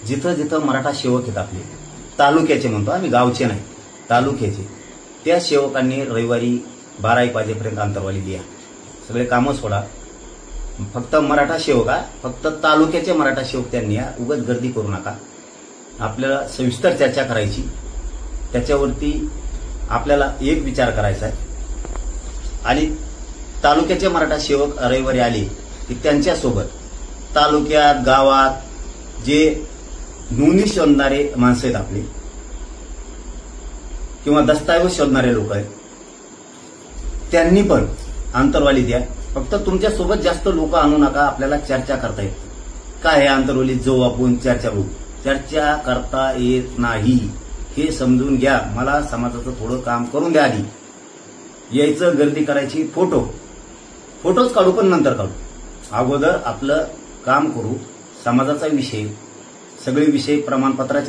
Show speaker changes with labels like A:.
A: जिथं जिथं मराठा सेवक आहेत आपले, तालुक्याचे म्हणतो आम्ही, गावचे नाही, तालुक्याचे, त्या सेवकांनी रविवारी 12 वाजेपर्यंत अंतरवाली द्या. सगळे कामं सोडा, फक्त मराठा सेवक, फक्त तालुक्याचे मराठा सेवक त्यांनी या. उगाच गर्दी करू नका. आपल्याला सविस्तर चर्चा करायची, त्याच्यावरती आपल्याला एक विचार करायचा आहे. आणि तालुक्याचे मराठा सेवक रविवारी आले की त्यांच्यासोबत तालुक्यात गावात जे नोंदणी शोधणारे माणसं आहेत आपले, किंवा दस्तावेज शोधणारे लोक आहेत, त्यांनी पण अंतरवाली द्या. फक्त तुमच्यासोबत जास्त लोक आणू नका. आपल्याला चर्चा करता येत काय आहे अंतरवालीत जाऊ आपण चर्चा करू. चर्चा करता येत नाही हे समजून घ्या. मला समाजाचं थोडं काम करून द्या. आधी यायचं, गर्दी करायची, फोटोच काढू, पण नंतर काढू. अगोदर आपलं काम करू. समाजाचा विषय, सगळे विषय प्रमाणपत्राचे